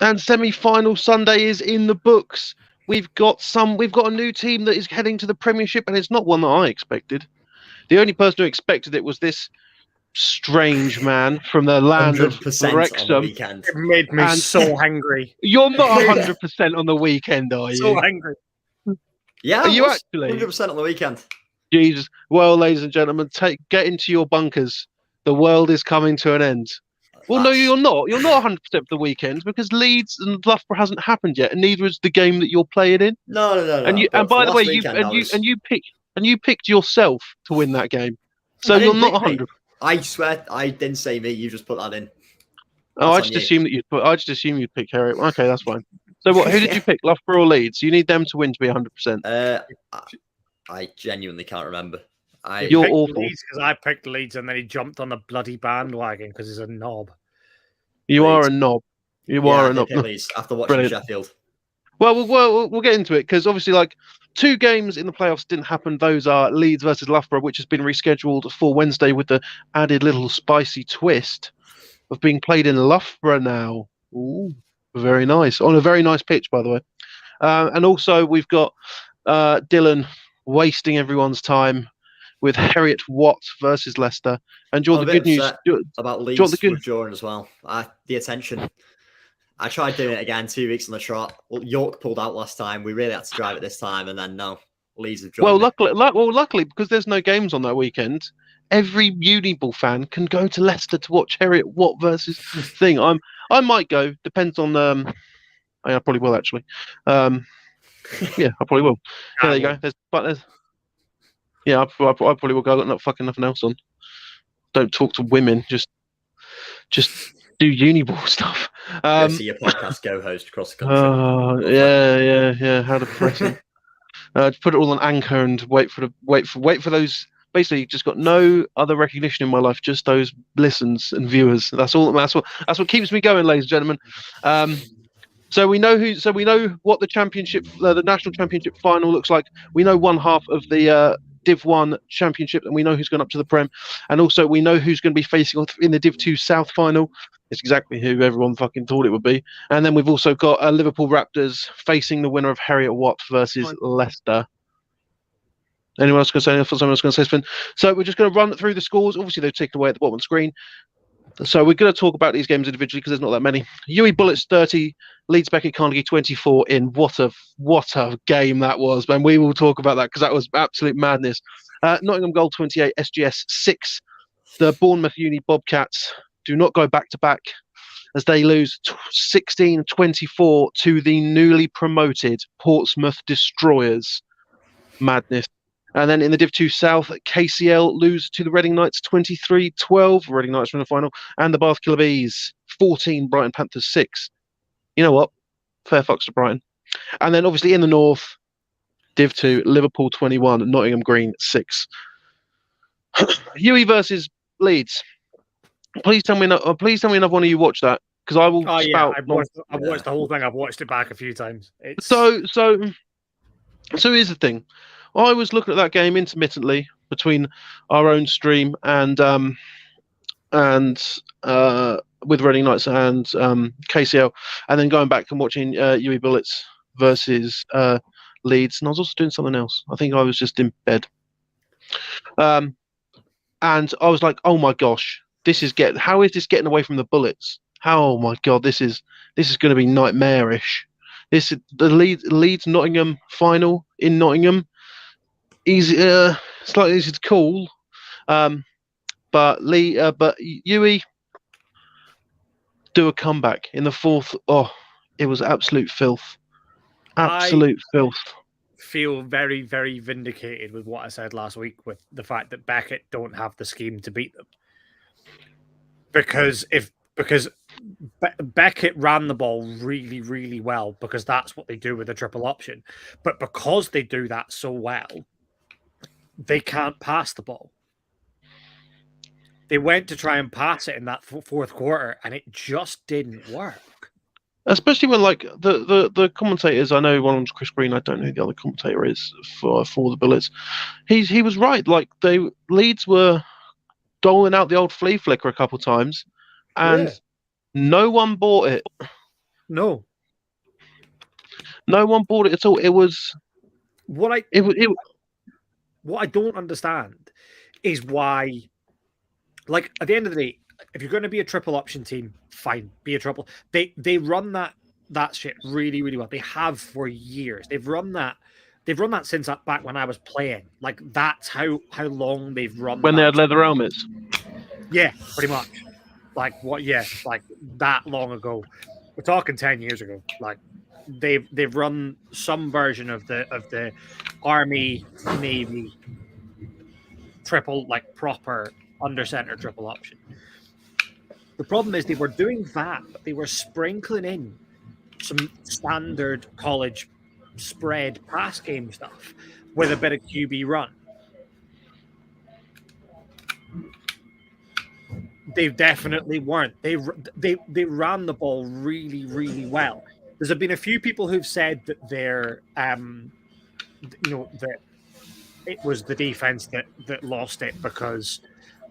And semi-final Sunday is in the books. We've got a new team that is heading to the Premiership, and it's not one that I expected. The only person who expected it was this strange man from the land of 100% on the Wrexham. weekend. It made me so angry. You're not 100% on the weekend, are you? So angry. Yeah, Are you actually? 100% on the weekend. Jesus. Well, ladies and gentlemen, get into your bunkers. The world is coming to an end. Well, no, you're not. You're not 100% for the weekend because Leeds and Loughborough hasn't happened yet, and neither is the game that you're playing in. No. And by the way, you picked yourself to win that game, so you're not 100. I swear, I didn't say me. You just put that in. I just assumed you'd pick Harry. Okay, that's fine. So what? Who did you pick, Loughborough or Leeds? You need them to win to be 100%. I genuinely can't remember. You're awful. Because I picked Leeds and then he jumped on the bloody bandwagon because he's a knob. You are a knob. You are a knob. Leeds after watching Sheffield. Well, we'll get into it because obviously, like, 2 games in the playoffs didn't happen. Those are Leeds versus Loughborough, which has been rescheduled for Wednesday with the added little spicy twist of being played in Loughborough now. Ooh, very nice. On a very nice pitch, by the way. And also, we've got Dylan wasting everyone's time with Heriot Watt versus Leicester. And do you want the good news about Leeds withdrawing as well? The attention. I tried doing it again 2 weeks on the trot. Well, York pulled out last time. We really had to drive it this time, and then no, Leeds withdrew. Well, luckily, because there's no games on that weekend, every Uniball fan can go to Leicester to watch Heriot Watt versus thing. I might go. Depends on. I probably will actually. Yeah, I probably will. Yeah, there you go. Yeah, I probably will go. I've got not fucking nothing else on. Don't talk to women. Just do Uniball stuff. Go see your podcast co-host across the country. Yeah. How depressing. Put it all on Anchor and wait for those. Basically, just got no other recognition in my life. Just those listens and viewers. That's what keeps me going, ladies and gentlemen. So we know what the championship, the national championship final looks like. We know one half of the Div 1 championship, and we know who's going up to the Prem, and also we know who's going to be facing off in the Div 2 South final. It's exactly who everyone fucking thought it would be. And then we've also got Liverpool Raptors facing the winner of Heriot Watt versus Leicester. Anyone else going to say anything? Someone else going to say something? So we're just going to run through the scores. Obviously, they're taken away at the bottom of the screen. So we're going to talk about these games individually because there's not that many. UE Bullets 30, Leeds Beckett Carnegie 24 in what a game that was, man. We will talk about that because that was absolute madness. Nottingham Gold 28, SGS 6. The Bournemouth Uni Bobcats do not go back to back as they lose 16-24 to the newly promoted Portsmouth Destroyers. Madness. And then in the Div 2 South, KCL lose to the Reading Knights 23-12. Reading Knights are in the final. And the Bath Killer Bees 14, Brighton Panthers 6. You know what? Fair fucks to Brighton. And then obviously in the North, Div 2, Liverpool 21, Nottingham Green 6. UE versus Leeds. Please tell me another one of you watched that, because I will. I've watched the whole thing. I've watched it back a few times. So here's the thing. I was looking at that game intermittently between our own stream and with Reading Knights and KCL, and then going back and watching UE Bullets versus Leeds, and I was also doing something else. I think I was just in bed, and I was like, "Oh my gosh, how is this getting away from the Bullets? Oh my god, this is going to be nightmarish." This is the Leeds Nottingham final in Nottingham. Easy, slightly easy to call, but UE do a comeback in the fourth. Oh, it was absolute filth. Absolute filth. Feel very, very vindicated with what I said last week with the fact that Beckett don't have the scheme to beat them. Because Beckett ran the ball really, really well, because that's what they do with the triple option. But because they do that so well, they can't pass the ball. They went to try and pass it in that fourth quarter, and it just didn't work. Especially when, like, the commentators, I know one of them's Chris Green. I don't know who the other commentator is for the Bullets. He was right. Like, Leeds were doling out the old flea flicker a couple times, and no one bought it. No. No one bought it at all. It was what I don't understand is why, like, at the end of the day, if you're going to be a triple option team, fine, be a triple. They run that shit really, really well. They have for years. They've run that since back when I was playing. Like, that's how long they've run. When they had leather helmets. Yeah, pretty much. Like what? Yeah, like that long ago. We're talking 10 years ago. Like they've run some version of the Army Navy triple, like proper under center triple option. The problem is they were doing that, but they were sprinkling in some standard college spread pass game stuff with a bit of QB run. They definitely weren't. They ran the ball really, really well. There's been a few people who've said that they're, that it was the defense that lost it because,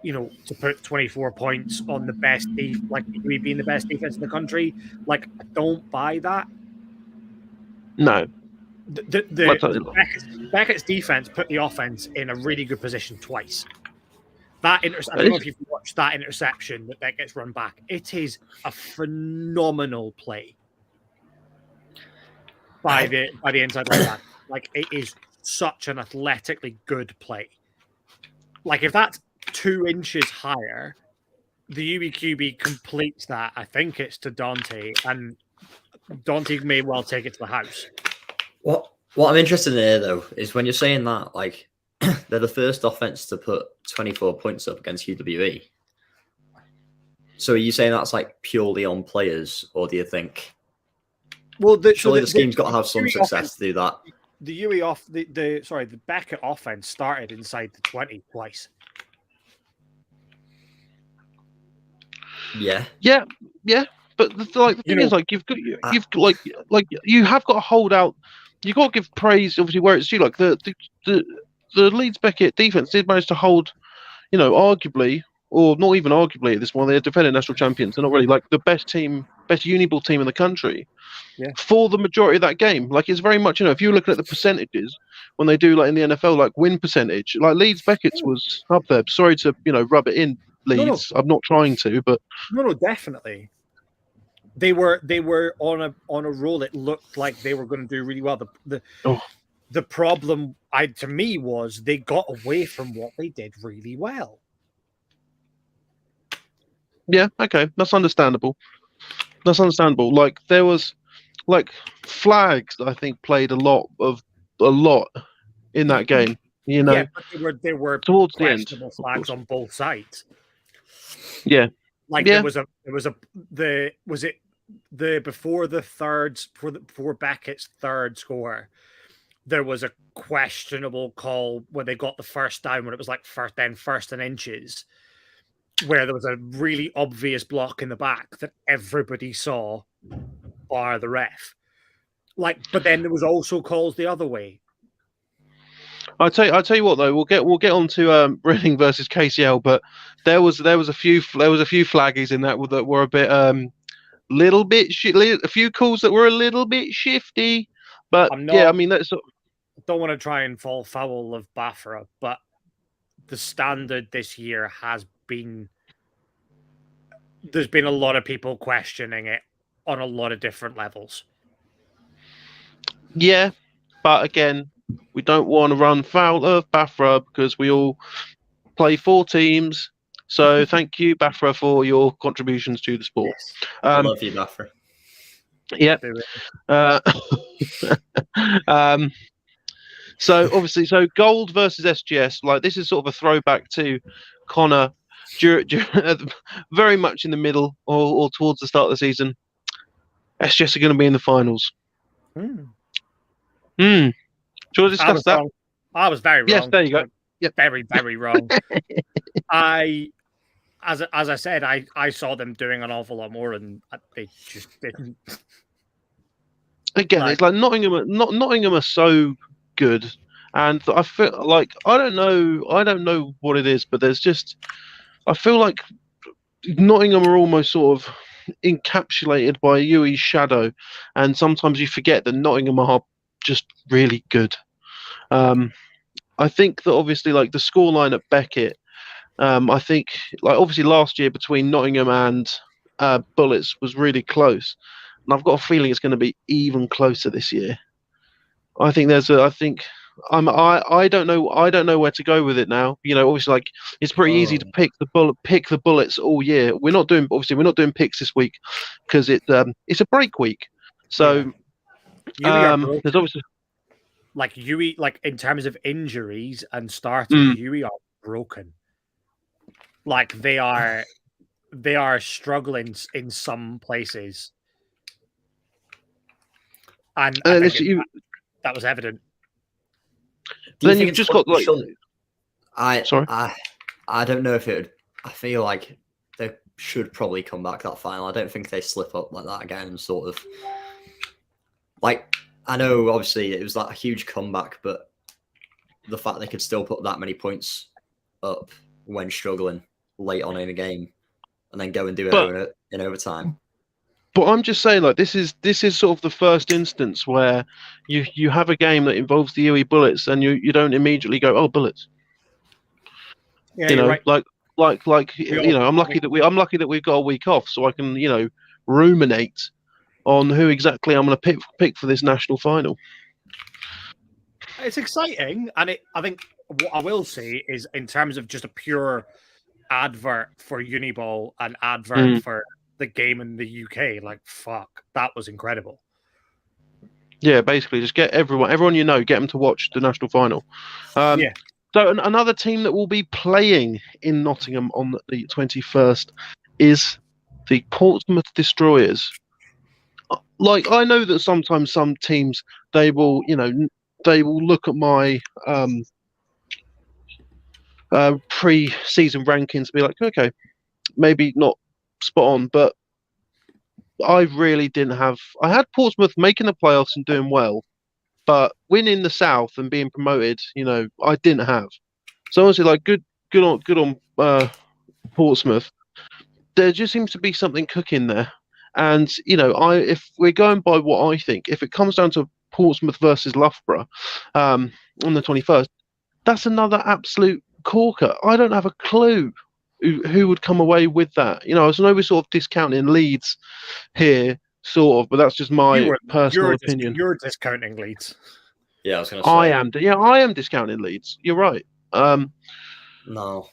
to put 24 points on the best like we being the best defense in the country, like, I don't buy that. No. Beckett's defense put the offense in a really good position twice. I don't know if you've watched that interception that gets run back. It is a phenomenal play by the inside linebacker. Like, it is such an athletically good play. Like, if that's 2 inches higher, the UEQB completes that. I think it's to Dante, and Dante may well take it to the house. What I'm interested in here, though, is when you're saying that, like, they're the first offense to put 24 points up against UWE. So are you saying that's like purely on players, or do you think? Well, surely the scheme's got to have some success to do that. The the Beckett offense started inside the 20 twice. Yeah. But the thing is, like, you have got to hold out. You've got to give praise, obviously, where it's due. Like the Leeds Beckett defense did manage to hold, arguably, or not even arguably at this point, they're defending national champions. They're not really like the best Uniball team in the country for the majority of that game. Like, it's very much, if you're looking at the percentages when they do, like, in the NFL, like win percentage, like Leeds Beckett's was up there. Sorry to rub it in, Leeds. No. I'm not trying to, but no, definitely. They were on a roll. It looked like they were going to do really well. The problem, to me, was they got away from what they did really well. Yeah, okay, that's understandable. Like, there was, like, flags, I think, played a lot in that game. Yeah, but there were towards the end flags on both sides. Yeah, like before Beckett's third score, there was a questionable call when they got the first down, when it was like first and inches, where there was a really obvious block in the back that everybody saw, bar the ref. Like, but then there was also calls the other way. I'll tell you what, though, we'll get on to Reading versus KCL, but there was a few flaggies in that were a bit a few calls that were a little bit shifty. But that's. I don't want to try and fall foul of Bafra, but the standard this year has been. There's been a lot of people questioning it on a lot of different levels. Yeah, but again, we don't want to run foul of Bafra because we all play 4 teams. So thank you, Bafra, for your contributions to the sport. Yes. I love you, Bafra. Yeah. So obviously, Gold versus SGS, like, this is sort of a throwback to Connor, very much in the middle or towards the start of the season. SGS are going to be in the finals. Do you want to discuss that? Wrong. I was very wrong. Yes, there you go. Yep. Very, very wrong. As I said, I saw them doing an awful lot more, and they just didn't. Again, it's like Nottingham are so good, and I feel like I don't know what it is, but I feel like Nottingham are almost sort of encapsulated by Yui's shadow, and sometimes you forget that Nottingham are just really good. I think that obviously, like the scoreline at Beckett, I think like obviously last year between Nottingham and Bullets was really close, and I've got a feeling it's going to be even closer this year. I think I think I don't know where to go with it now. Obviously like it's pretty easy to pick the Bullets all year. We're not doing picks this week because it's a break week. So there's obviously like Yui, like in terms of injuries and starters, Yui are broken. Like they are struggling in some places, and that was evident. Then you've just got like sorry. I don't know if it would. I feel like they should probably come back that final. I don't think they slip up like that again and sort of like. I know, obviously, it was like a huge comeback, but the fact they could still put that many points up when struggling late on in a game, and then go and do it in overtime. But I'm just saying, like this is sort of the first instance where you have a game that involves the UE Bullets, and you don't immediately go, oh, Bullets. Yeah, right. like I'm lucky that we've got a week off, so I can ruminate on who exactly I'm going to pick for this national final. It's exciting, and I think what I will say is in terms of just a pure advert for Uniball and advert for the game in the UK, like fuck, that was incredible. Yeah, basically just get everyone get them to watch the national final. So another team that will be playing in Nottingham on the 21st is the Portsmouth Destroyers. Like I know that sometimes some teams they will look at my pre-season rankings and be like, okay, maybe not spot on, but I really didn't have. I had Portsmouth making the playoffs and doing well, but winning the South and being promoted, I didn't have. So honestly, like good on Portsmouth. There just seems to be something cooking there. And if we're going by what I think, if it comes down to Portsmouth versus Loughborough on the 21st, that's another absolute corker. I don't have a clue who would come away with that. I know we're sort of discounting Leeds here, sort of, but that's just my personal opinion. You're discounting Leeds. Yeah, I was going to say. I am discounting Leeds. You're right. No.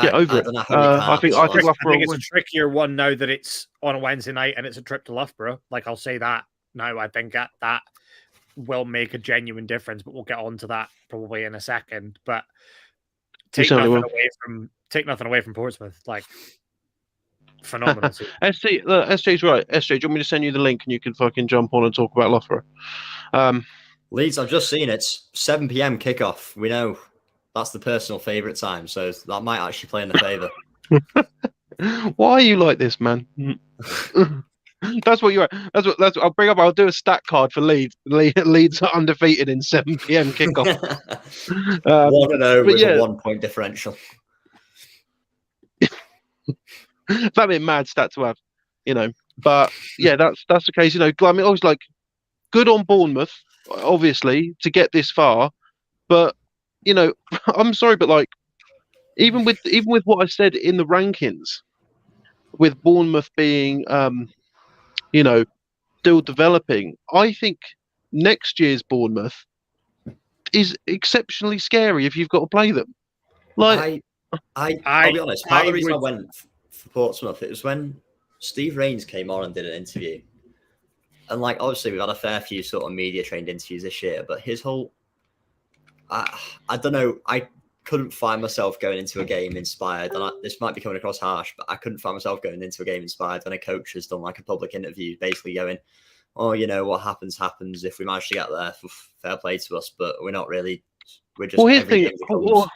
Get over it. I think it's a trickier one now that it's on a Wednesday night and it's a trip to Loughborough. Like I'll say that now. I think that will make a genuine difference, but we'll get on to that probably in a second. But take nothing away from Portsmouth. Like phenomenal. SJ's right. SJ, do you want me to send you the link and you can fucking jump on and talk about Loughborough? Leeds, I've just seen it's 7 p.m. kickoff. We know. That's the personal favourite time, so that might actually play in the favour. Why are you like this, man? That's what you're. That's what I'll bring up. I'll do a stat card for Leeds. Leeds are undefeated in 7 p.m. kickoff. 1-0 with a 1-point differential. That'd be a mad stat to have, But yeah, that's the case. I mean, I was like, good on Bournemouth, obviously, to get this far, but. I'm sorry, but like, even with what I said in the rankings, with Bournemouth being, still developing, I think next year's Bournemouth is exceptionally scary if you've got to play them. Like, I'll be honest. Part of the reason I went for Portsmouth, it was when Steve Rains came on and did an interview, and like, obviously, we've had a fair few sort of media trained interviews this year, but his whole I don't know. I couldn't find myself going into a game inspired. And this might be coming across harsh, but I couldn't find myself going into a game inspired when a coach has done like a public interview, basically going, "Oh, what happens. If we manage to get there, fair play to us." But we're not really. We're just. Well,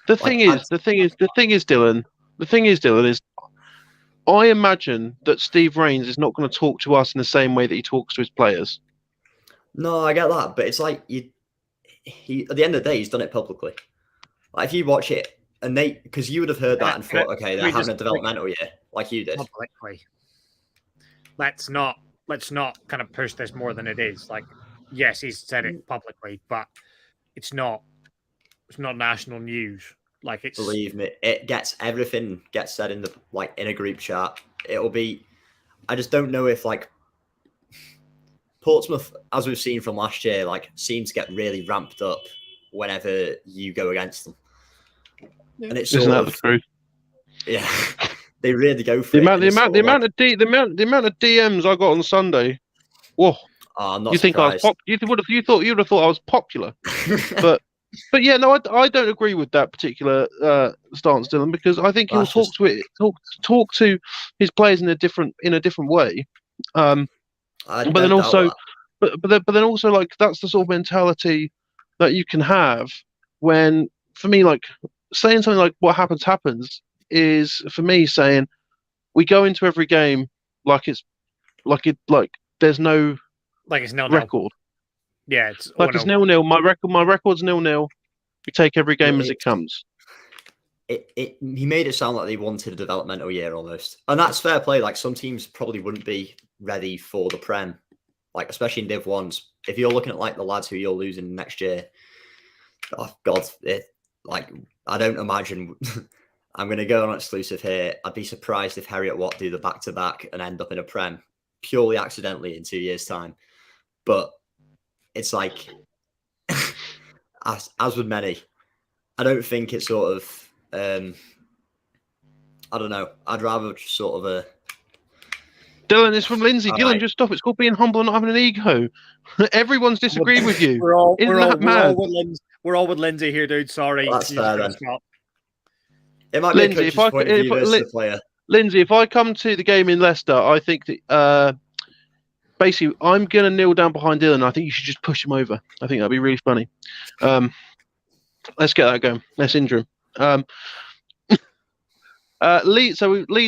the thing is, Dylan. The thing is, Dylan, is I imagine that Steve Rains is not going to talk to us in the same way that he talks to his players. No, I get that, but it's like he at the end of the day, he's done it publicly. Like if you watch it, and because you would have heard that and thought, okay, they're having a developmental year, like you did. Publicly. let's not kind of push this more than it is. Like, yes, he's said it publicly, but it's not national news. Like, it's Believe me, everything gets said in in a group chat. It'll be. I just don't know if Portsmouth, as we've seen from last year, seem to get really ramped up whenever you go against them. Yeah. And it's Isn't that the truth? Yeah, they really go for The it. amount of DMs I got on Sunday. Whoa! I'm not you think surprised. I was you would have thought I was popular, but yeah, no, I don't agree with that particular stance, Dylan, because I think he'll talk to his players in a different way. But then also, but then also, like, that's the sort of mentality that you can have when, for me, like, saying something like "what happens" is, for me, saying we go into every game like there's no it's 0-0. record. Yeah, it's like 1-0. It's 0-0. My record's 0-0. We take every game as it comes. He made it sound like they wanted a developmental year almost, and that's fair play. Like, some teams probably wouldn't be ready for the Prem, especially in Div 1s. If you're looking at the lads who you're losing next year, oh God, I don't imagine. I'm going to go on exclusive here. I'd be surprised if Heriot Watt do the back-to-back and end up in a Prem purely accidentally in 2 years' time. But it's as with many, I don't think it's sort of. I don't know. I'd rather just sort of Dylan, it's from Lindsay. Dylan, right. just stop. It's called being humble and not having an ego. Everyone's disagreed with you. We're all mad? We're all with Lindsay here, dude. Sorry. Well, that's fair then. Stop. It might Lindsay, be a coach's point of view versus the player. Lindsay, if I come to the game in Leicester, I think that basically I'm going to kneel down behind Dylan. I think you should just push him over. I think that'd be really funny. Let's get that going. Let's injure him. Leeds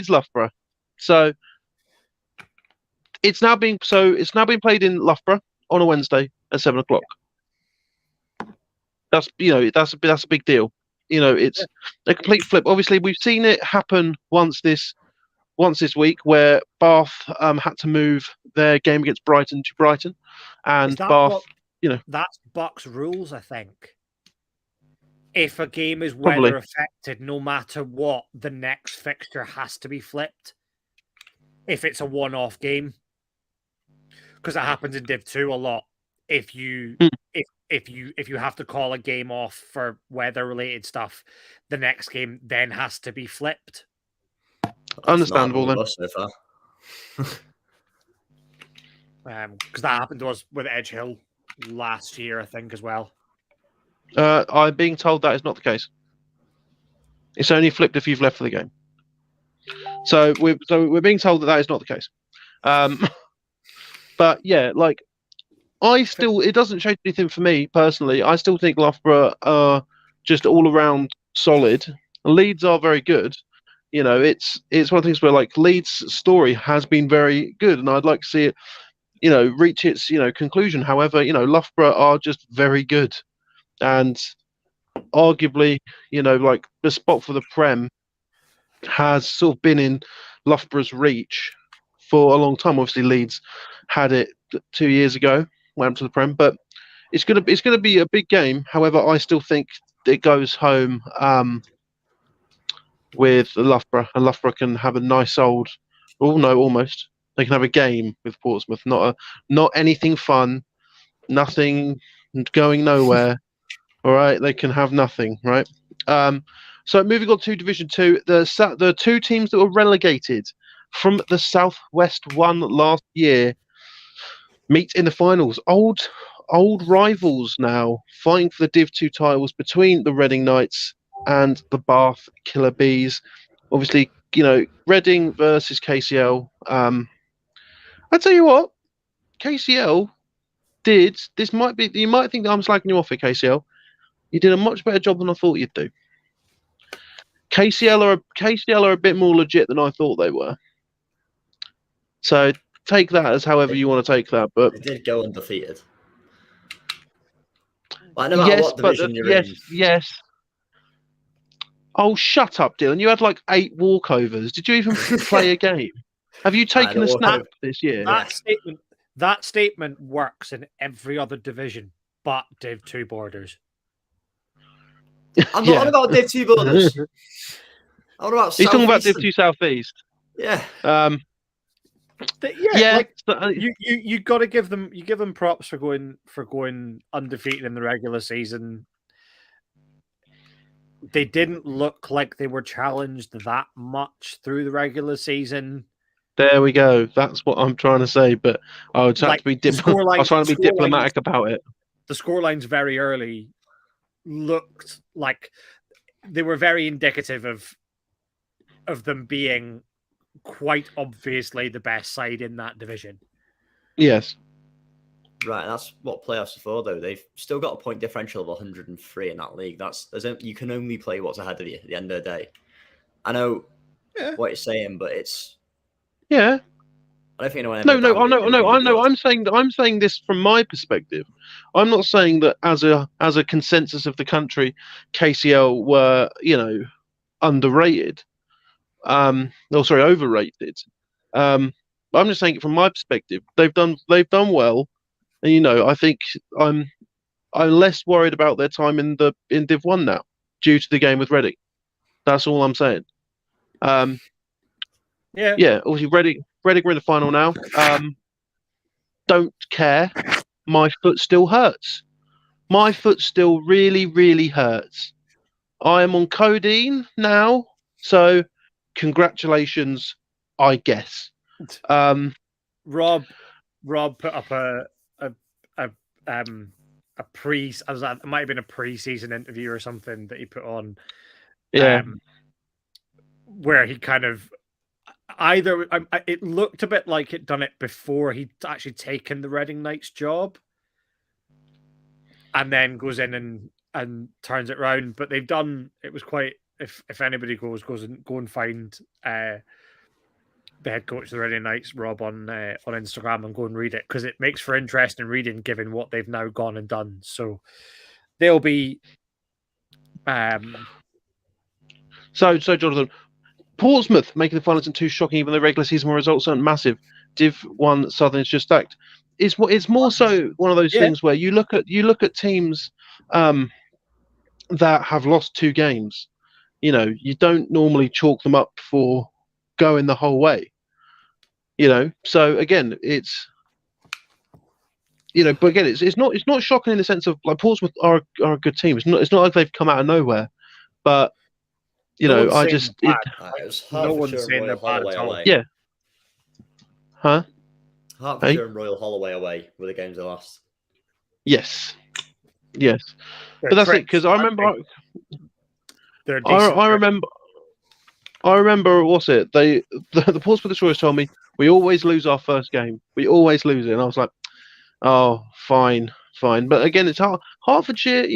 Loughborough. So it's now being played in Loughborough on a Wednesday at 7:00. That's a big deal. It's a complete flip. Obviously, we've seen it happen once this week, where Bath had to move their game against Brighton to Brighton, and Bath. That's Bucks rules, I think. If a game is Probably. weather affected, no matter what, the next fixture has to be flipped. If it's a one-off game, because it happens in Div 2 a lot. If you have to call a game off for weather-related stuff, the next game then has to be flipped. Understandable then. So because that happened to us with Edge Hill last year, I think, as well. I'm being told that is not the case. It's only flipped if you've left for the game. So we're being told that is not the case. But yeah, it doesn't change anything for me personally. I still think Loughborough are just all around solid. Leeds are very good. It's one of the things where Leeds' story has been very good, and I'd like to see it, reach its conclusion. However, Loughborough are just very good, and arguably, the spot for the Prem has sort of been in Loughborough's reach for a long time. Obviously, Leeds had it 2 years ago, went up to the Prem, but it's gonna be a big game. However, I still think it goes home with Loughborough, and Loughborough can have a nice almost. They can have a game with Portsmouth, not anything fun, nothing going nowhere. All right, they can have nothing, right? So moving on to Division 2, the two teams that were relegated from the Southwest One last year meet in the finals. Old rivals now, fighting for the Div 2 titles between the Reading Knights and the Bath Killer Bees. Obviously, Reading versus KCL. I tell you what, KCL did. You might think that I'm slagging you off here, KCL. You did a much better job than I thought you'd do. KCL are a bit more legit than I thought they were. So take that as however you want to take that. But they did go undefeated. No matter what division you're in. Yes. Oh, shut up, Dylan. You had 8 walkovers. Did you even play a game? Have you taken a also- snap this year? That statement works in every other division, but Div 2 borders. I'm not on about Div 2 borders. I'm on about He's talking about Div Southeastern. 2 Southeast. Yeah. Like you got to give them props for going undefeated in the regular season. They didn't look like they were challenged that much through the regular season. There we go. That's what I'm trying to say. But I was trying Like, to be the scoreline- I was trying to be scoreline- diplomatic about it. The scorelines very early looked like they were very indicative of them being quite obviously the best side in that division. Yes. Right, that's what playoffs are for, though. They've still got a point differential of 103 in that league. You can only play what's ahead of you at the end of the day. I know what you're saying, but it's Yeah. I don't think anyone No. ever doubted I'm saying this from my perspective. I'm not saying that as a consensus of the country, KCL were underrated. Overrated. I'm just saying it from my perspective. They've done well, and I think I'm less worried about their time in Div 1 now due to the game with Reading. That's all I'm saying. Yeah. Obviously, Reading are in the final now. Don't care. My foot still hurts. My foot still really, really hurts. I am on codeine now, so congratulations, I guess. Rob put up it might have been a pre-season interview or something that he put on. Yeah. Where he kind of it looked a bit like he'd done it before he'd actually taken the Reading Knights job, and then goes in and turns it round. But they've done it was quite. If anybody goes and go and find the head coach of the Reading Knights, Rob, on Instagram, and go and read it, because it makes for interesting reading given what they've now gone and done. So they'll be. So Jonathan, Portsmouth making the finals in 2, shocking, even though regular season results aren't massive. Div 1 Southern is just stacked. It's more so one of those things where you look at teams that have lost 2 games. You don't normally chalk them up for going the whole way. So again, but again, it's not shocking in the sense of, like, Portsmouth are a good team. It's not like they've come out of nowhere, but I just it was no one's Hertfordshire saying and they're Royal bad Holloway at all. away. Yeah. Huh? Hertfordshire and Royal Holloway away were the games they lost. Yes. But They're that's it, tricks, because I remember. They're decent. I remember. What's it? The Portsmouth Destroyers told me we always lose our first game. We always lose it, and I was like, oh, fine. But again, it's Hertfordshire.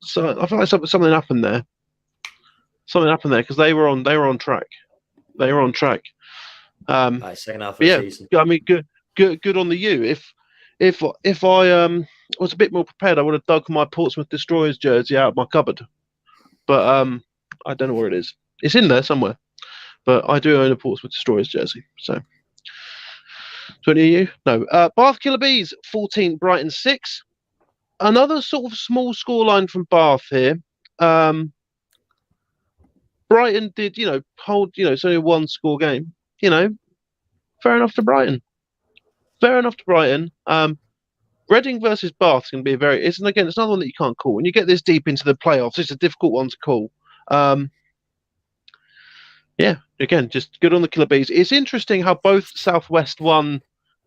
So I feel like something happened there. Because they were on track. Second half of the season. I mean, good on the U. If I was a bit more prepared, I would have dug my Portsmouth Destroyers jersey out of my cupboard. But I don't know where it is. It's in there somewhere. But I do own a Portsmouth Destroyers jersey. So 20 you? No. Bath Killer Bees 14, Brighton 6. Another sort of small scoreline from Bath here. Brighton did, hold, it's only a 1-score game. Fair enough to Brighton. Reading versus Bath is going to be it's another one that you can't call. When you get this deep into the playoffs, it's a difficult one to call. Again, just good on the Killer Bees. It's interesting how both Southwest 1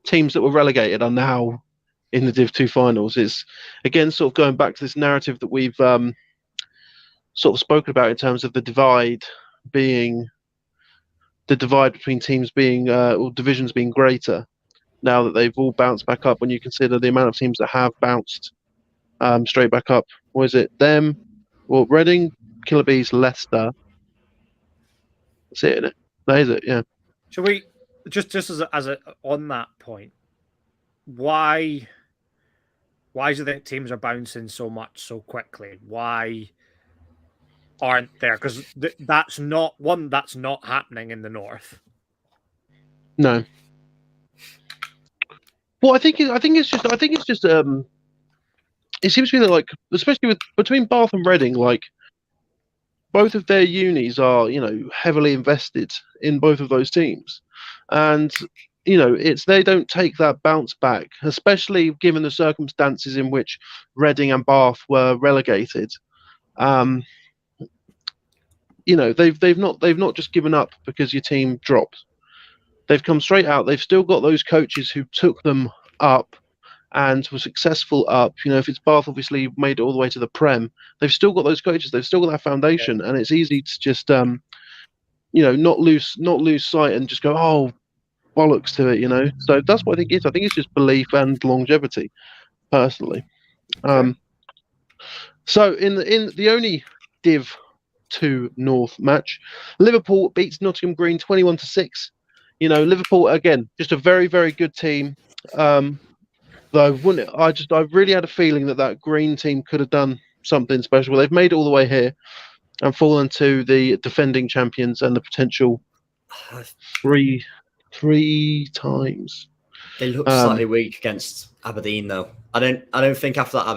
teams that were relegated are now in the Div 2 finals. It's, again, sort of going back to this narrative that we've sort of spoken about in terms of the divide between teams being or divisions being greater now that they've all bounced back up. When you consider the amount of teams that have bounced straight back up, what is it? Reading, Killer Bees, Leicester. That's it, isn't it? That is it. Yeah. Shall we just as a on that point? Why do you think teams are bouncing so much so quickly? Why aren't there? Because that's not happening in the north. No. Well, I think it's just it seems to be that, like, especially between Bath and Reading, like, both of their unis are, heavily invested in both of those teams, and it's they don't take that bounce back, especially given the circumstances in which Reading and Bath were relegated. They've not just given up because your team dropped. They've come straight out. They've still got those coaches who took them up and were successful up. If it's Bath, obviously made it all the way to the Prem. They've still got those coaches. They've still got that foundation, and it's easy to just not lose sight and just go, oh, bollocks to it. So that's what I think it is. I think it's just belief and longevity, personally. So in the only Div 2 North match, Liverpool beats Nottingham Green 21-6. Liverpool again, just a very, very good team. Though I really had a feeling that Green team could have done something special. Well, they've made it all the way here and fallen to the defending champions and the potential three times. They look slightly weak against Aberdeen, though. I don't think after that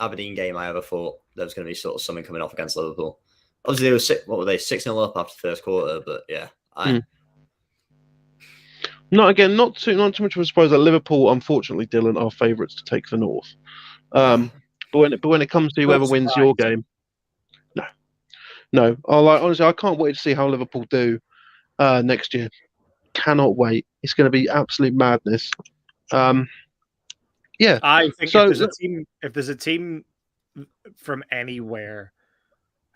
Aberdeen game I ever thought there was going to be sort of something coming off against Liverpool. Obviously, they were 6-0 up after the first quarter, but yeah, Not too much of a surprise that Liverpool, unfortunately, Dylan, are favourites to take the North. But when it comes to whoever wins your game, no. Honestly, I can't wait to see how Liverpool do next year. Cannot wait. It's going to be absolute madness. Yeah. I think if there's a team from anywhere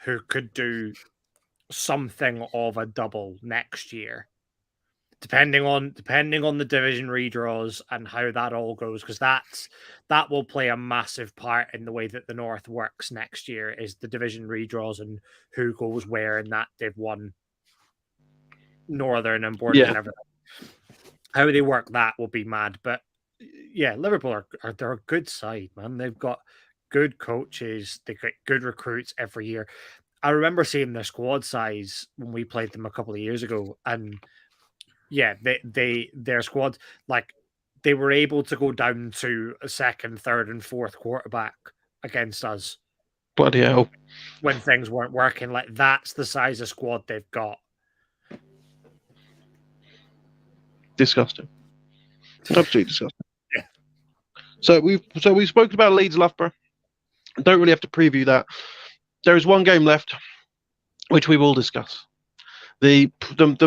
who could do something of a double next year, depending on the division redraws and how that all goes, because that will play a massive part in the way that the North works next year, is the division redraws and who goes where in that Div 1 Northern and Borden and everything. How they work that will be mad. But yeah, Liverpool they're a good side, man. They've got good coaches, they get good recruits every year. I remember seeing their squad size when we played them a couple of years ago, and yeah, their squad, like, they were able to go down to a second, third, and fourth quarterback against us. Bloody hell! When things weren't working, like, that's the size of squad they've got. Disgusting. Absolutely disgusting. Yeah. So we've spoken about Leeds Loughborough. Don't really have to preview that. There is one game left, which we will discuss. The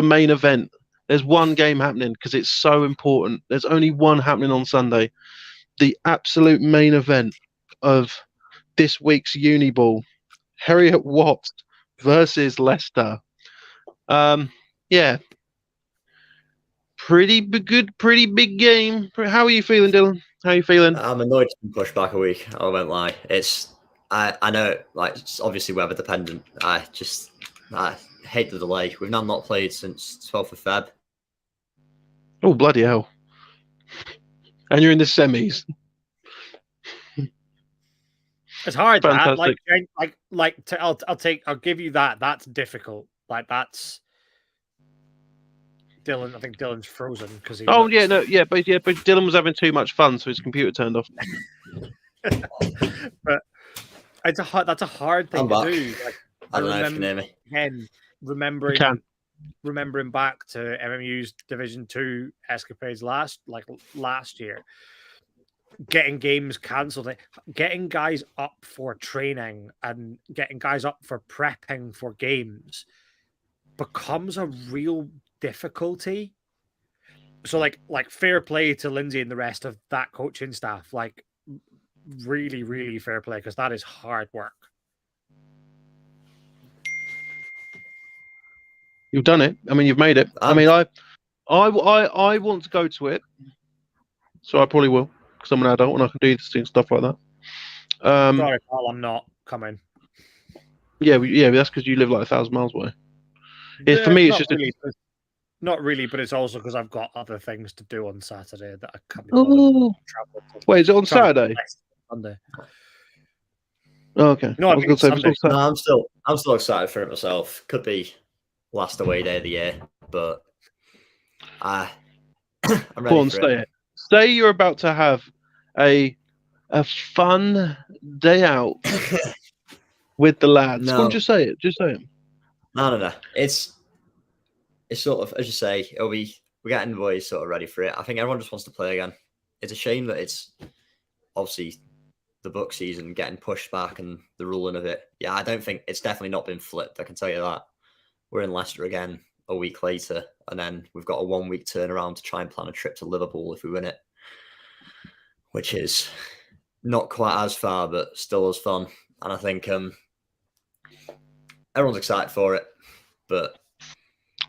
main event. There's one game happening because it's so important. There's only one happening on Sunday. The absolute main event of this week's Uni Ball. Heriot Watt versus Leicester. Yeah. Pretty big game. How are you feeling, Dylan? How are you feeling? I'm annoyed to be pushed back a week. I won't lie. I know, like, it's obviously weather dependent. I hate the delay. We've now not played since 12th of Feb. Oh, bloody hell! And you're in the semis. It's hard. Fantastic. I'll give you that. That's difficult. Like, that's Dylan. I think Dylan's frozen because he. But Dylan was having too much fun, so his computer turned off. But that's a hard thing to do. Like, I don't know if you can hear me. Again, remembering back to MMU's Division 2 escapades last year, getting games cancelled, getting guys up for training and getting guys up for prepping for games becomes a real difficulty. So like fair play to Lindsay and the rest of that coaching staff. Like, really, really fair play, because that is hard work. You've done it. I mean, you've made it. I mean, I want to go to it, so I probably will, because I'm an adult and I can do stuff like that. Sorry, Paul, I'm not coming. Yeah, that's because you live like 1,000 miles away. For me, it's just not really, but it's also because I've got other things to do on Saturday that I can't be bothered to wait, is it on Saturday? Sunday. Oh, okay. No, I'm still excited for it myself. Could be last away day of the year, but I'm Go ready on, for say it. it. Say you're about to have a fun day out with the lads. Go on, No, just say it. Just say it. no. It's sort of, as you say, we're getting the boys sort of ready for it. I think everyone just wants to play again. It's a shame that it's obviously the book season getting pushed back and the ruling of it. Yeah, I don't think it's definitely not been flipped. I can tell you that. We're in Leicester again a week later, and then we've got a 1 week turnaround to try and plan a trip to Liverpool if we win it, which is not quite as far, but still as fun. And I think everyone's excited for it, but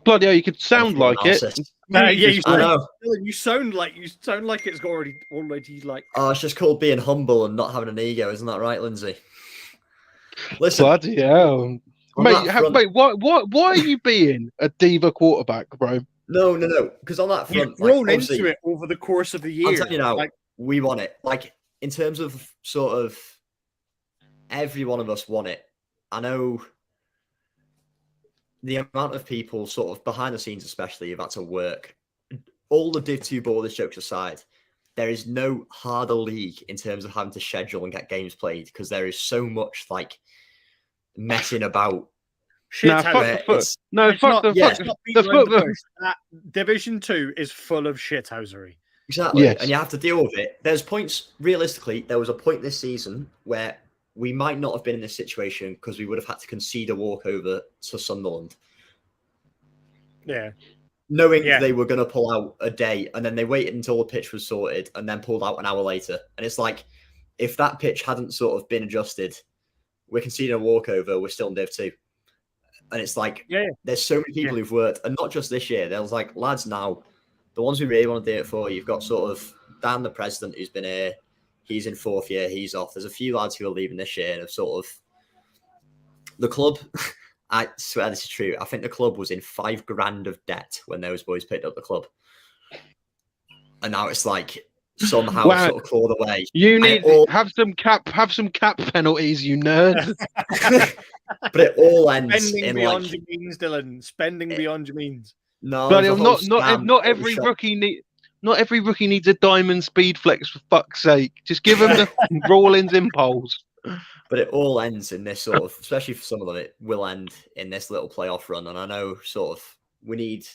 Bloody hell, you could sound obviously like it. analysis. Yeah, Jesus, you I mate. know. you sound like it's already like. Oh, it's just called being humble and not having an ego, isn't that right, Lindsay? Listen, Bloody hell. on Mate, that front, mate, why are you being a diva quarterback, bro? no, because on that You've front, like grown obviously, into it over the course of the I'm year. telling you now, Like, we won it. Like in terms of sort of every one of us won it. I know the amount of people sort of behind the scenes, especially, have had to work. All the Div 2 borders jokes aside, there is no harder league in terms of having to schedule and get games played because there is so much like messing about. shit Nah, house. fuck the foot. It's, No, it's fuck not, the yeah, it's fuck not the beating around the foot. bush. That Division 2 is full of shithousery. Exactly. Yes. And you have to deal with it. There's points, realistically, there was a point this season where we might not have been in this situation because we would have had to concede a walkover to Sunderland, Yeah. knowing Yeah. they were going to pull out a day, and then they waited until the pitch was sorted and then pulled out an hour later. And it's like, if that pitch hadn't sort of been adjusted, we're conceding a walkover, we're still in Div 2. And it's like, Yeah. there's so many people who've worked, and not just this year. There's like lads now, the ones who really want to do it for. You've got sort of Dan, the president, who's been here. He's in 4th year. He's off. There's a few lads who are leaving this year and have sort of the club. I swear this is true. I think the club was in $5,000 of debt when those boys picked up the club, and now it's like somehow Wow. sort of clawed away. You And need it all, have some cap penalties, you nerd. but it all ends Spending in beyond like your means, Dylan. Spending beyond your means. no. Bloody There's a hell, whole not scam. not every rookie needs a diamond speed flex, for fuck's sake. Just give them the Rawlins impulse. But it all ends in this sort of, especially for some of them, it will end in this little playoff run. And I know sort of we need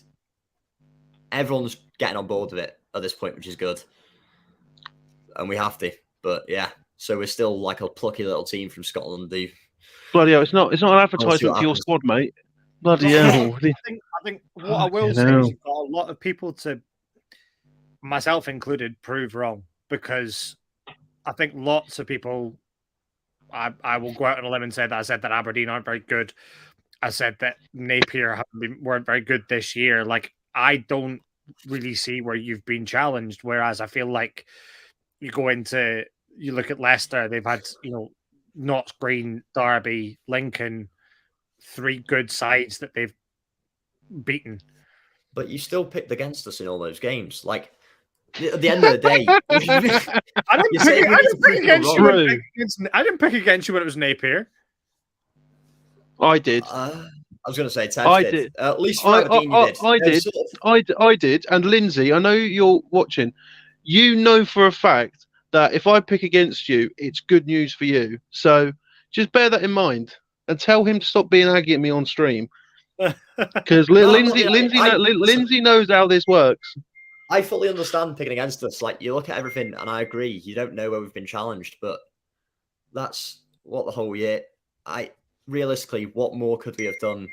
everyone's getting on board with it at this point, which is good. And we have to. But yeah, so we're still like a plucky little team from Scotland. Bloody hell, it's not an what advertisement for your happens. squad, mate. Bloody hell. I think what I will Fucking say hell. is you've got a lot of people, to myself included, prove wrong, because I think lots of people. I will go out on a limb and say that I said that Aberdeen aren't very good. I said that Napier weren't very good this year. Like, I don't really see where you've been challenged. Whereas I feel like you look at Leicester, they've had, Notts Green, Derby, Lincoln, 3 good sides that they've beaten. But you still picked against us in all those games. Like at the end of the day, I didn't pick against you when it was Napier. I did. I was going to say Ted I did. did. At least for Aberdeen, you did. I did. I did. And Lindsay, I know you're watching. You know for a fact that if I pick against you, it's good news for you. So just bear that in mind and tell him to stop being aggy at me on stream. Because Lindsay knows how this works. I fully understand picking against us. Like, you look at everything, and I agree. You don't know where we've been challenged, but that's what the whole year. Realistically, what more could we have done?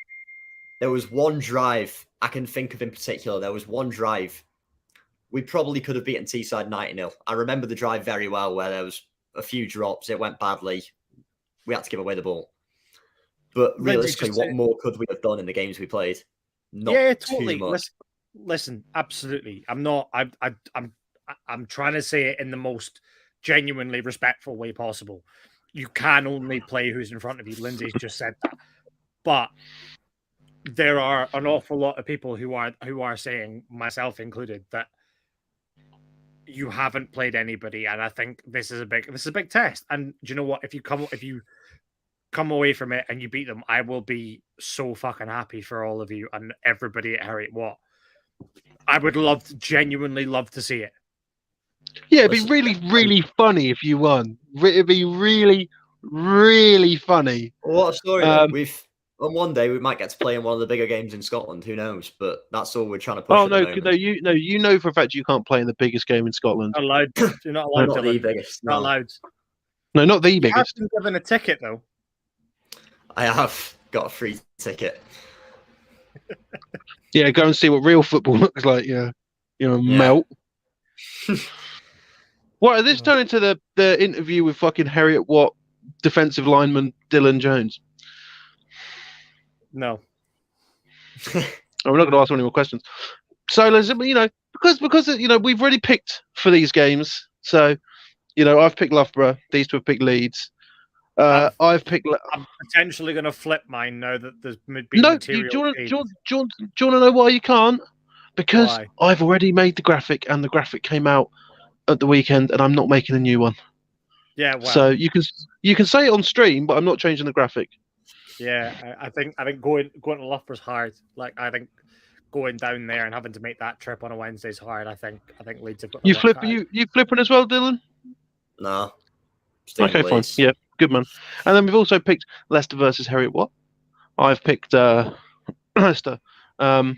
There was one drive I can think of in particular. There was one drive we probably could have beaten Teesside 90-0. I remember the drive very well, where there was a few drops. It went badly. We had to give away the ball. But realistically, what more could we have done in the games we played? Not too much. Listen, absolutely. I'm trying to say it in the most genuinely respectful way possible. You can only play who's in front of you. Lindsay's just said that. But there are an awful lot of people who are saying, myself included, that you haven't played anybody, and I think this is a big test. And do you know what? If you come away from it and you beat them, I will be so fucking happy for all of you and everybody at Harriet Watt. I would genuinely love to see it. Yeah, it'd be Listen, really, really funny if you won. It'd be really, really funny. What a story though. On one day we might get to play in one of the bigger games in Scotland. Who knows? But that's all we're trying to push Oh at the no, moment. you know for a fact you can't play in the biggest game in Scotland. Not allowed. You're not allowed. Not the Dylan. biggest. Not No. allowed. No, not the You have biggest. been given a ticket though. I have got a free ticket. Yeah, go and see what real football looks like. Yeah, melt. What? This turned into the interview with fucking Harriet Watt, defensive lineman Dylan Jones. No. Oh, we're not going to ask any more questions. So, because we've already picked for these games. So, I've picked Loughborough. These two have picked Leeds. I've picked. I'm potentially going to flip mine now that there's been No, material. do you want to know why you can't? Because Why? I've already made the graphic, and the graphic came out at the weekend, and I'm not making a new one. Yeah. Well, So you can say it on stream, but I'm not changing the graphic. yeah, I think going to Loughborough's hard. Like I think going down there and having to make that trip on a Wednesday is hard. I think Leeds have got. You flipping as well, Dylan? No. Okay, fine. Yeah, good man. And then we've also picked Leicester versus Harriet Watt. I've picked Leicester. We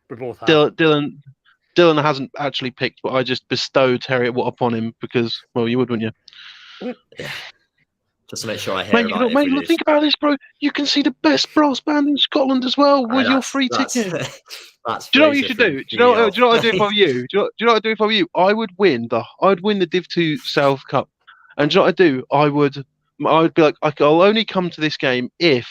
both have. Dylan hasn't actually picked, but I just bestowed Harriet Watt upon him because, well, you would, wouldn't you? Just to make sure I hear Mate, about it. think about this, bro. You can see the best brass band in Scotland as well with your free ticket. That's do you know what you should do? Do you know what I'd do if I were you? Do you know what I'd do if I were you? I'd win the Div 2 South Cup. And do you know what I'd do? I would be like, I'll only come to this game if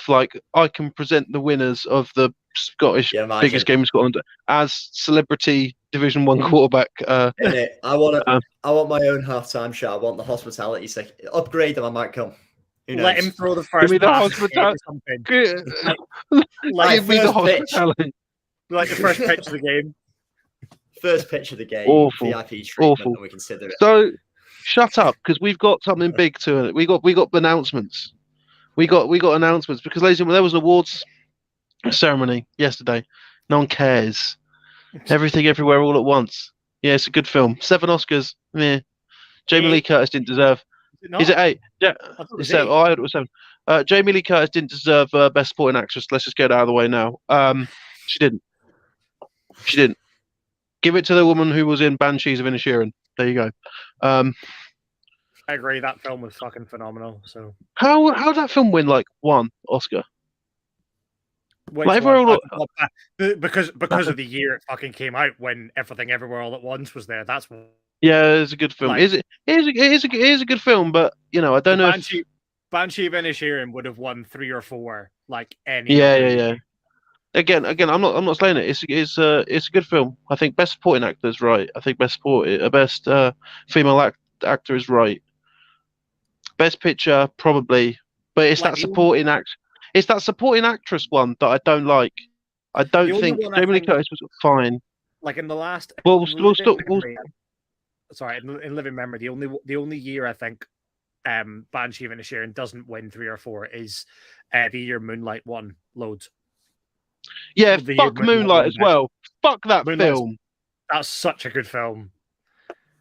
like I can present the winners of the Scottish biggest game in Scotland as celebrity Division 1 quarterback. I want my own halftime show. I want the hospitality section. Upgrade them, I might come. Let him throw the first. Give me the hospitality. Give me the hospitality. Like the first pitch of the game. First pitch of the game. Awful. VIP treatment. Awful. And we consider it. So shut up, because we've got something big to it. We got announcements. We got announcements because, ladies and gentlemen, there was an awards ceremony yesterday. No one cares. Everything, everywhere, all at once. Yeah, it's a good film. 7 Oscars. Yeah. Jamie Lee Curtis didn't deserve. Is it 8? Yeah. It's 7. Oh, I heard it was 7. Jamie Lee Curtis didn't deserve Best Supporting Actress. Let's just get it out of the way now. She didn't. Give it to the woman who was in Banshees of Inisherin. There you go. I agree. That film was fucking phenomenal. So how did that film win like 1 Oscar? because of the year it fucking came out when Everything Everywhere All at Once was there. That's what. Yeah, it's a good film. It is a good film, but I don't know. Banshee of Inisherin would have won 3 or 4 like any. Yeah. Again, I'm not saying it. It's a good film. I think Best Supporting Actor is right. I think Best Female Actor is right. Best Picture probably, but it's that supporting act. It's that supporting actress one that I don't like. I don't think Jamie Lee Curtis was fine. Like in the last. Sorry, in living memory, the only year I think Banshee of Inisherin doesn't win 3 or 4 is the year Moonlight won loads. Yeah, fuck Moonlight as well. Fuck that film. That's such a good film.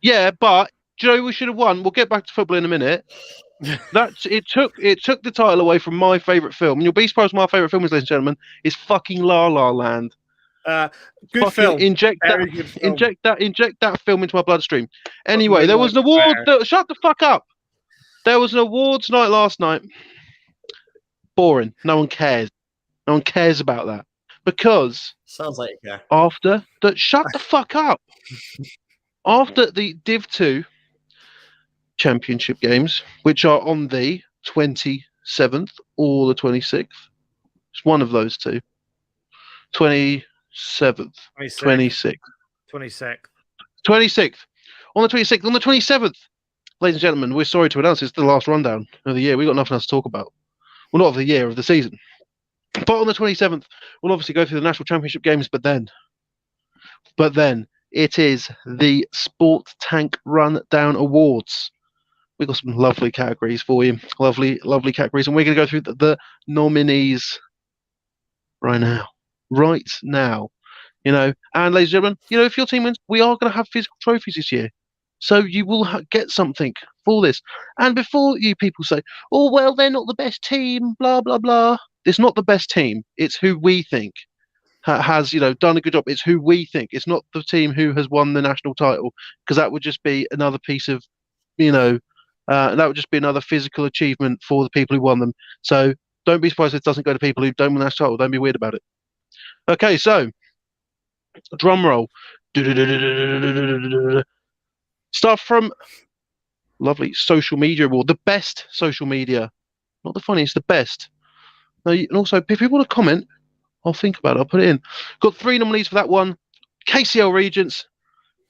Yeah, but do you know who we should have won? We'll get back to football in a minute. It took the title away from my favourite film. And you'll be surprised my favourite film is, ladies and gentlemen, is fucking La La Land. Good film. Inject that film into my bloodstream. Anyway, there was an award. Shut the fuck up. There was an awards night last night. Boring. No one cares. No one cares about that because sounds like you care. Shut the fuck up. After the Div 2 Championship games, which are on the 27th or the 26th, it's one of those two. 27th, 26th. 26th. On the 26th, on the 27th, ladies and gentlemen, we're sorry to announce it's the last rundown of the year. We've got nothing else to talk about. Well, not of the year, of the season. But on the 27th, we'll obviously go through the National Championship games, but then it is the Sport Tank Rundown Awards. We've got some lovely categories for you. Lovely categories. And we're going to go through the nominees right now. right now. And ladies and gentlemen, if your team wins, we are going to have physical trophies this year. So you will get something for this. And before you people say, oh, well, they're not the best team, blah, blah, blah. It's not the best team. It's who we think has, done a good job. It's who we think. It's not the team who has won the national title, because that would just be another piece of, that would just be another physical achievement for the people who won them. So don't be surprised if it doesn't go to people who don't win the national title. Don't be weird about it. Okay, so drum roll. Stuff from lovely social media award, the best social media, not the funniest, the best. Now, and also, if you want to comment, I'll think about it. I'll put it in. Got 3 nominees for that one. KCL Regents,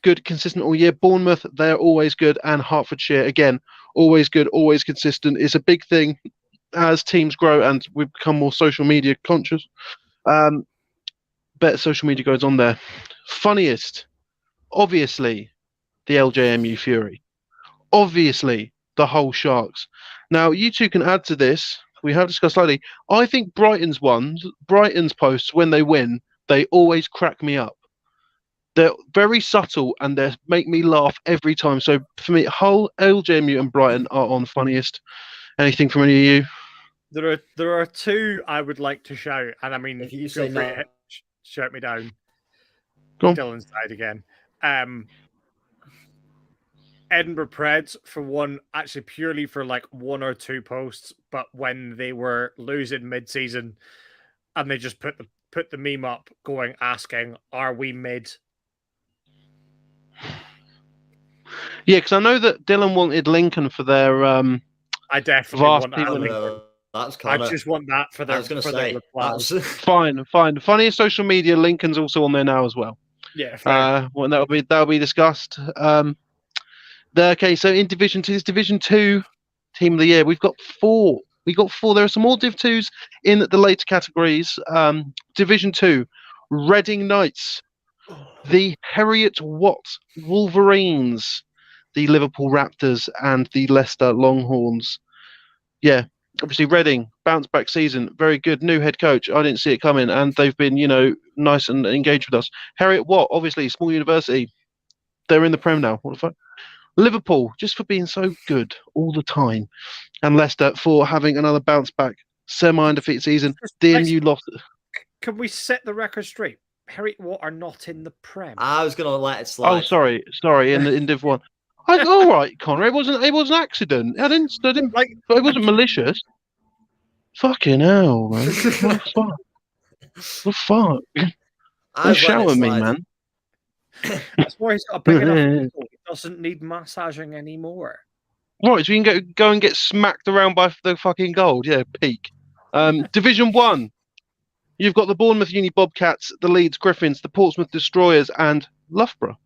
good, consistent all year. Bournemouth, they're always good, and Hertfordshire, again, always good, always consistent. It's a big thing as teams grow and we become more social media conscious. Better social media goes on there. Funniest, obviously, the LJMU Fury. Obviously, the whole Sharks. Now, you two can add to this. We have discussed slightly. I think Brighton's posts, when they win, they always crack me up. They're very subtle and they make me laugh every time. So for me, Hull, LJMU, and Brighton are on funniest. Anything from any of you? There are 2 I would like to shout, and I mean, If you feel say free no, to shout me down. Go on. Dylan's side again. Edinburgh Preds, for one, actually purely for like 1 or 2 posts, but when they were losing mid-season, and they just put the meme up, asking, "Are we mid?" Yeah, because I know that Dylan wanted Lincoln for their I definitely want varsity that. Lincoln. that's I kind of. just want that for their. I was going to for their say replies. that's Fine. Funniest social media, Lincoln's also on there now as well. Yeah, fair. Well, that'll be discussed. Okay, so in Division 2, this Division 2 team of the year, we've got 4. We got 4. There are some more Div 2s in the later categories. Division 2, Reading Knights, the Heriot Watt Wolverines, the Liverpool Raptors, and the Leicester Longhorns. Yeah, obviously Reading, bounce back season, very good. New head coach, I didn't see it coming, and they've been, nice and engaged with us. Heriot Watt, obviously, small university, they're in the Prem now. What the fuck? Liverpool, just for being so good all the time. And Leicester for having another bounce back semi-undefeated season. DMU lost. Can we set the record straight? Heriot Watt are not in the Prem. I was going to let it slide. Oh, sorry, in Div 1. All right, Connor, it was an accident. I didn't like, but it wasn't malicious. Fucking hell, man. What the fuck? Don't shout at me, man. That's why he's got a big enough muscle. He doesn't need massaging anymore. Right, so you can go and get smacked around by the fucking gold. Yeah, peak. Division 1. You've got the Bournemouth Uni Bobcats, the Leeds Griffins, the Portsmouth Destroyers, and Loughborough.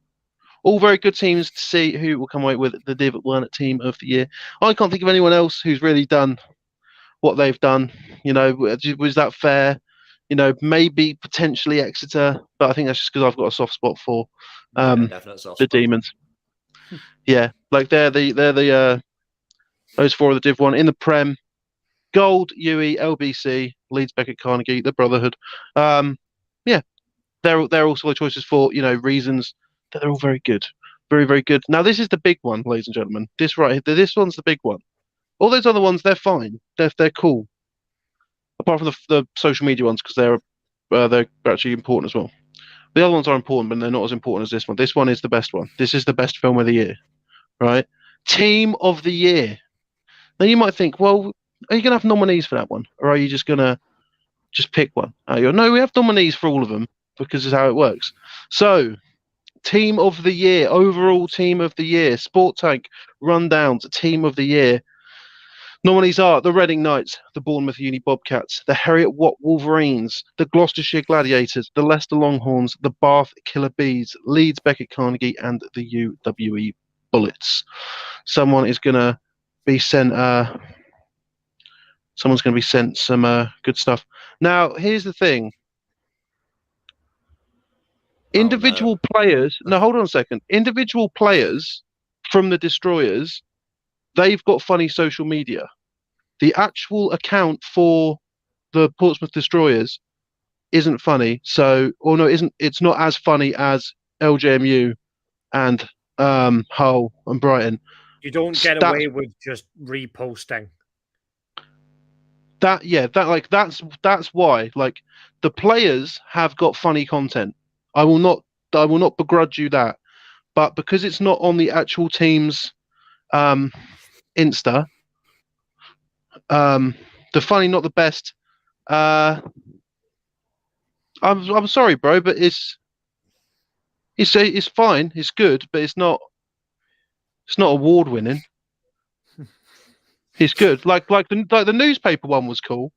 All very good teams to see who will come away with the Div 1 Team of the Year. I can't think of anyone else who's really done what they've done. Was that fair? Maybe potentially Exeter, but I think that's just because I've got a soft spot for the Demons. Yeah, like they're the those 4 of the Div 1 in the Prem. Gold, UE, LBC, Leeds, Beckett, Carnegie, the Brotherhood. Yeah, they're also the choices for reasons that they're all very good, very very good. Now this is the big one, ladies and gentlemen. This one's the big one. All those other ones, they're fine. They're cool. Apart from the social media ones, because they're actually important as well. The other ones are important, but they're not as important as this one. This one is the best one. This is the best film of the year, right? Team of the year. Now you might think, well, are you going to have nominees for that one, or are you just going to pick one? No, we have nominees for all of them because it's how it works. So, team of the year, overall team of the year, Sport Tank rundowns, team of the year. Nominees are the Reading Knights, the Bournemouth Uni Bobcats, the Heriot Watt Wolverines, the Gloucestershire Gladiators, the Leicester Longhorns, the Bath Killer Bees, Leeds Beckett Carnegie, and the UWE Bullets. Someone is going to be sent. Someone's going to be sent some good stuff. Now, here's the thing. Individual players. No, hold on a second. Individual players from the Destroyers, they've got funny social media. The actual account for the Portsmouth Destroyers isn't funny. So, or no, isn't. It's not as funny as LJMU and Hull and Brighton. You don't get That's- away with just reposting. That's why like the players have got funny content. I will not begrudge you that, but because it's not on the actual team's Insta, the funny not the best. I'm sorry, bro, but it's fine, it's good, but it's not award winning. It's good. Like the newspaper one was cool.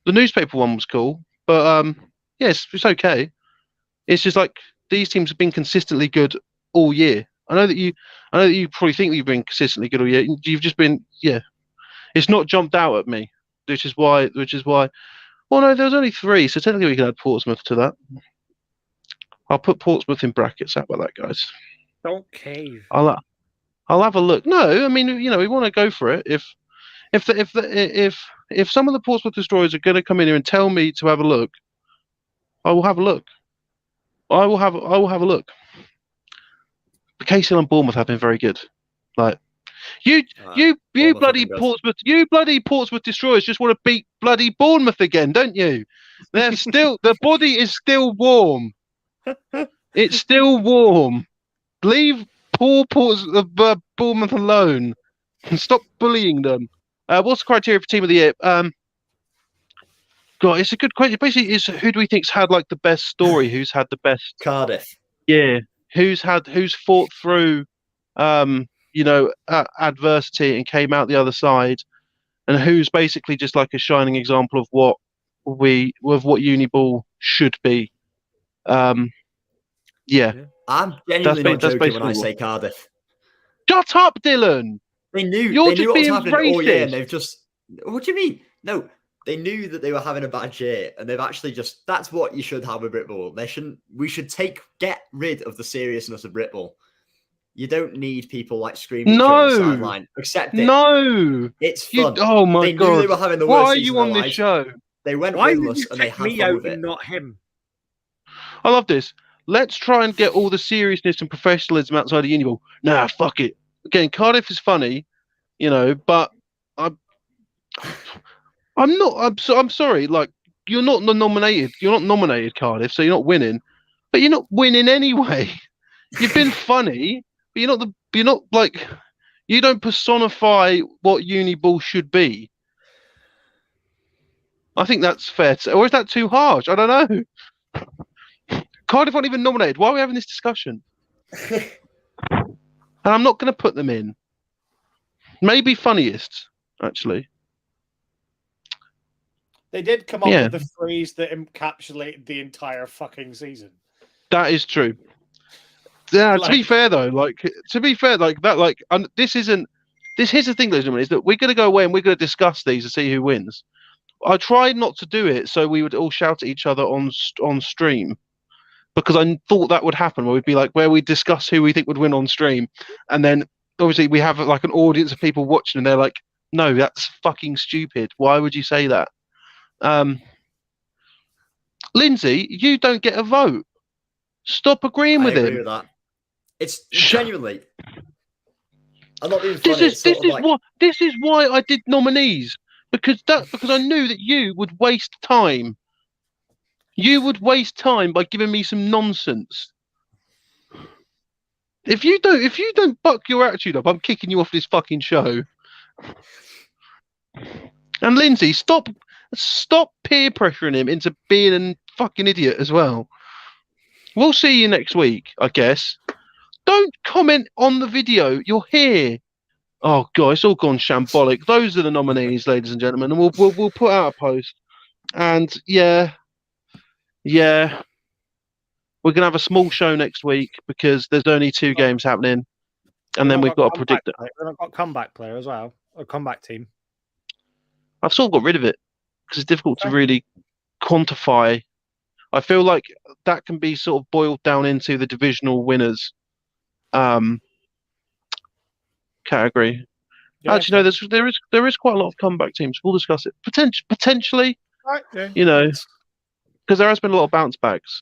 The newspaper one was cool, but yes, it's okay. It's just like these teams have been consistently good all year. I know that you probably think that you've been consistently good all year. You've just been, yeah. It's not jumped out at me, which is why. Well, no, there's only 3, so technically we can add Portsmouth to that. I'll put Portsmouth in brackets. How about that, guys? Don't cave. I'll have a look. No, I mean, we want to go for it. If some of the Portsmouth destroyers are going to come in here and tell me to have a look, I will have a look. I will have a look. Casey and Bournemouth have been very good. Like you bloody Portsmouth destroyers just want to beat bloody Bournemouth again, don't you? They're still the body is still warm. It's still warm. Leave poor Bournemouth alone and stop bullying them. What's the criteria for team of the year? God, it's a good question. Basically, it's who do we think's had like the best story? Who's had the best? Cardiff. Yeah, who's fought through, adversity and came out the other side, and who's basically just like a shining example of what Uniball should be. Yeah. I'm genuinely not joking when I say Cardiff. Shut up, Dylan. They knew You're what just was being happening racist. all year, and they've just. What do you mean? No, they knew that they were having a bad year, and they've actually just. That's what you should have with Britball. We should get rid of the seriousness of Britball. You don't need people like screaming each other on the sideline. Accept it. No, it's fun. Oh my they god! Knew they were having the Why worst are you on this lives. show? They went Why winless, did you and they pick had me fun out with it. and not him? I love this. Let's try and get all the seriousness and professionalism outside of Uniball. Nah, fuck it. Again, Cardiff is funny, but I'm not. I'm sorry. Like you're not nominated. You're not nominated, Cardiff. So you're not winning. But you're not winning anyway. You've been funny, but you're not like. You don't personify what Uniball should be. I think that's fair. Or is that too harsh? I don't know. Cardiff aren't even nominated. Why are we having this discussion? And I'm not going to put them in. Maybe funniest, actually. They did come up with the phrase that encapsulated the entire fucking season. That is true. Yeah, to be fair, this isn't. Here's the thing, ladies and gentlemen, is that we're going to go away and we're going to discuss these and see who wins. I tried not to do it so we would all shout at each other on stream, because I thought that would happen. Where we'd be like, where we discuss who we think would win on stream, and then obviously we have like an audience of people watching, and they're like, "No, that's fucking stupid. Why would you say that?" Lindsay, you don't get a vote. Stop agreeing with him. I agree with that. It's genuinely. I'm not being funny. This is why I did nominees, because I knew that you would waste time. You would waste time by giving me some nonsense. If you don't buck your attitude up, I'm kicking you off this fucking show. And Lindsay, stop peer pressuring him into being a fucking idiot as well. We'll see you next week, I guess. Don't comment on the video. You're here. Oh god, it's all gone shambolic. Those are the nominees, ladies and gentlemen, and we'll put out a post. And yeah, we're gonna have a small show next week because there's only 2 games happening, and then we've got to predict it. We've got a comeback player as well, a comeback team. I've sort of got rid of it because it's difficult to really quantify. I feel like that can be sort of boiled down into the divisional winners category. Yeah, actually, no, there is quite a lot of comeback teams. We'll discuss it potentially. Right, yeah. because there has been a lot of bounce backs.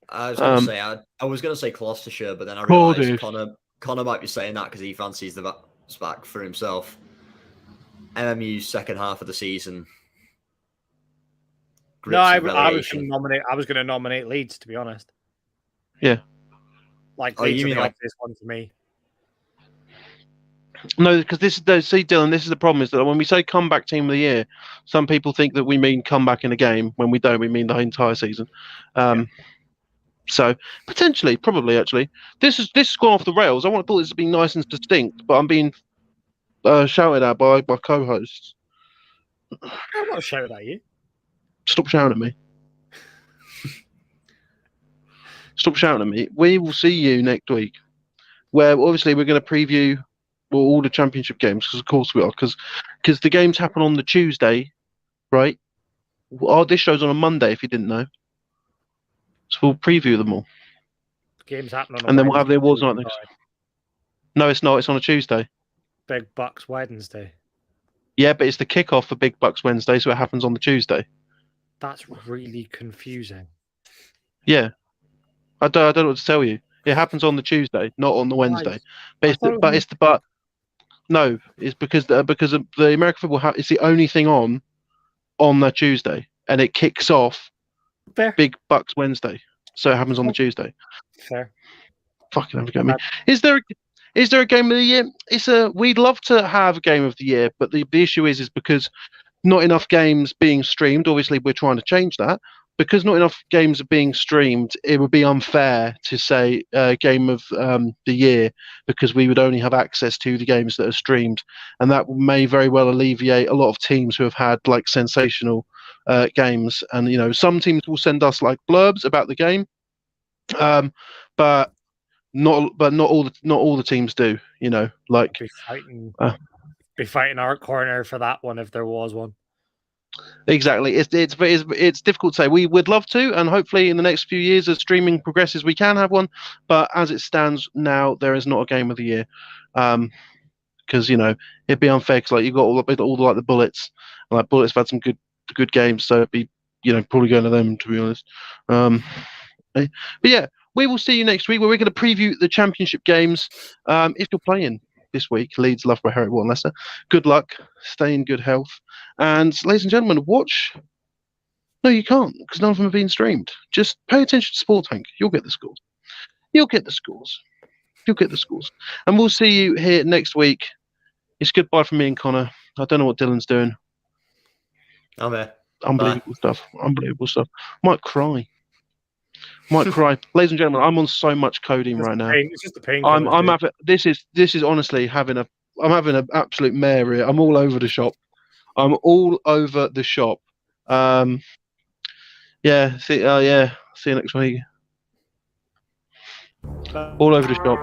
I was going to say I was going to say Gloucestershire, but then I Cardiff. realised Connor might be saying that because he fancies the bounce back for himself. MMU's second half of the season. No, I was going to nominate Leeds, to be honest. Yeah. Like Leeds are the obvious one for me. No, because see, Dylan, this is the problem, is that when we say comeback team of the year, some people think that we mean comeback in a game. When we don't, we mean the entire season. So potentially, probably, actually, this has gone off the rails. I thought this to be nice and distinct, but I'm being shouted at by co-hosts. I'm not shouting at you. Stop shouting at me. Stop shouting at me. We will see you next week, where obviously we're going to preview all the championship games, because of course we are, because the games happen on the Tuesday, right? This show's on a Monday, if you didn't know. So we'll preview them all. Games happen on a and then we'll have the Wednesday, awards night next. No, it's not. It's on a Tuesday. Big Bucks Wednesday. Yeah, but it's the kickoff for Big Bucks Wednesday, so it happens on the Tuesday. That's really confusing. Yeah. I don't know what to tell you. It happens on the Tuesday, not on the Wednesday. But it's because of the American football. It's the only thing on the Tuesday, and it kicks off Big Bucks Wednesday, so it happens on the Tuesday. Fair. Fucking have a go at me. Is there a game of the year? We'd love to have a game of the year, but the issue is because not enough games being streamed. Obviously, we're trying to change that. Because not enough games are being streamed, it would be unfair to say game of the year, because we would only have access to the games that are streamed, and that may very well alleviate a lot of teams who have had like sensational games. And some teams will send us like blurbs about the game, but not all the teams do. Like be fighting our corner for that one if there was one. Exactly. It's difficult to say. We would love to, and hopefully in the next few years, as streaming progresses, we can have one. But as it stands now, there is not a game of the year, because it'd be unfair. Because like you got all the Bullets, and like Bullets have had some good games, so it'd be probably going to them, to be honest. But yeah, we will see you next week, where we're going to preview the championship games. If you're playing this week, Leeds, Loughborough, Hereford, and Leicester, good luck, stay in good health. And ladies and gentlemen, watch. No, you can't, because none of them are being streamed. Just pay attention to Sport Tank. You'll get the scores. And we'll see you here next week. It's goodbye from me and Connor. I don't know what Dylan's doing. I'm here. Unbelievable stuff. Might cry. Ladies and gentlemen, I'm on so much codeine right now. It's just the pain. I'm having. This is honestly I'm having an absolute mare here. I'm all over the shop. Yeah. See you next week. All over the shop.